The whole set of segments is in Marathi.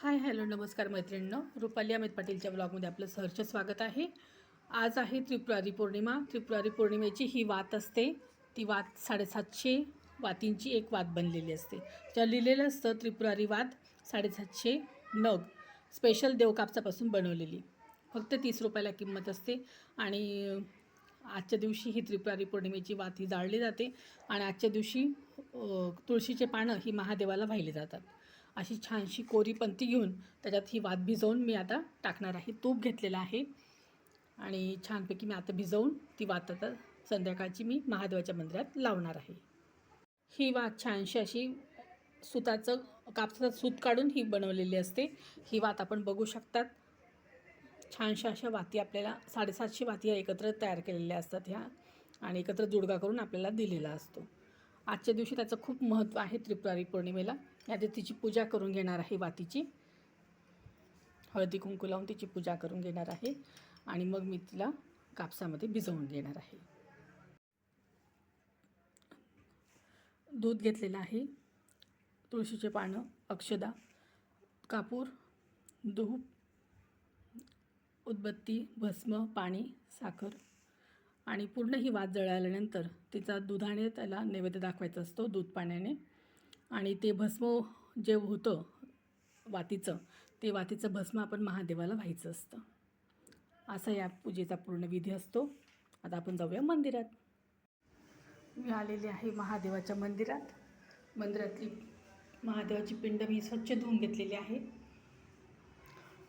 हाय हॅलो नमस्कार मैत्रिणींनो, रुपाली अमित पाटीलच्या ब्लॉगमध्ये आपलं सहर्ष स्वागत आहे। आज आहे त्रिपुरारी पौर्णिमा। त्रिपुरारी पौर्णिमेची ही वात असते। ती वात 750 वातींची एक वात बनलेली असते। ज्या लिहिलेलं असतं त्रिपुरारी वात 750 नग स्पेशल देवकापसापासून बनवलेली। फक्त 30 रुपयाला किंमत असते आणि आजच्या दिवशी ही त्रिपुरारी पौर्णिमेची वात ही जाळली जाते आणि आजच्या दिवशी तुळशीचे पानं ही महादेवाला वाहिली जातात। अशी छानशी कोरी पंती घेऊन त्याच्यात ही वात भिजवून मी आता टाकणार आहे। तूप घेतलेलं आहे आणि छानपैकी मी आता भिजवून ती वात आता संध्याकाळची मी महादेवाच्या मंदिरात लावणार आहे। ही वात छानशी अशी सुताचं कापसाचं सूत काढून ही बनवलेली असते। ही वात आपण बघू शकतात। छानशा अशा वाती आपल्याला 750 वाती एकत्र तयार केलेल्या असतात ह्या आणि एकत्र जुडगा करून आपल्याला दिलेला असतो। आजच्या दिवशी त्याचं खूप महत्त्व आहे। त्रिपुरारी पौर्णिमेला यात तिची पूजा करून घेणार आहे। वातीची हळदी कुंकू लावून तिची पूजा करून घेणार आहे आणि मग मी तिला कापसामध्ये भिजवून घेणार आहे। दूध घेतलेलं आहे, तुळशीचे पानं, अक्षदा, कापूर, धूप, उदबत्ती, भस्म, पाणी, साखर आणि पूर्ण ही वात जळाल्यानंतर तिचा दुधाने त्याला नैवेद्य दाखवायचा असतो, दूध पाण्याने। आणि ते भस्म जे होतं वातीचं, ते वातीचं भस्म आपण महादेवाला व्हायचं असतं। असा या पूजेचा पूर्ण विधी असतो। आता आपण जाऊया मंदिरात। मी आलेले आहे महादेवाच्या मंदिरात। मंदिरातली महादेवाची पिंड मी स्वच्छ धुवून घेतलेली आहे।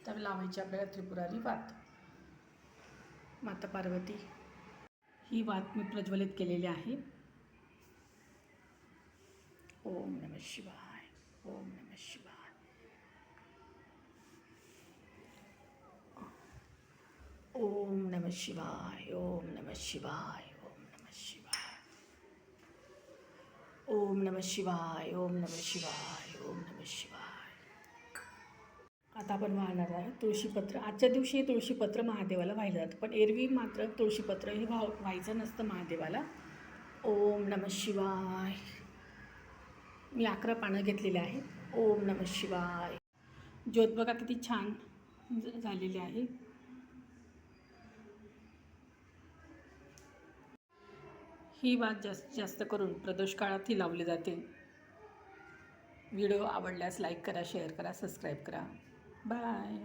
तर लावायची आपल्याला त्रिपुरारी वात। माता पार्वती ही वात मी प्रज्वलित केलेली आहे। ओम नमः शिवाय, ओम नमः शिवाय, ओम नमः शिवाय, ओम नमः शिवाय, ओम नमः शिवाय, ओम नमः शिवाय, ओम नमः शिवाय, ओम नमः शिवाय। आता आपण वाहणार आहे तुळशीपत्र। आजच्या दिवशी हे तुळशीपत्र महादेवाला वाहिलं जातं, पण एरवी मात्र तुळशीपत्र हे व्हायचं नसतं महादेवाला। ओम नमः शिवाय। मी 11 पानं घेतलेले आहेत। ओम नमः शिवाय। ज्योत बघा किती छान झालेली आहे। ही वात जास्त करून प्रदोष काळात ही लावली जाते। व्हिडिओ आवडल्यास लाईक करा, शेअर करा, सबस्क्राईब करा। बाय।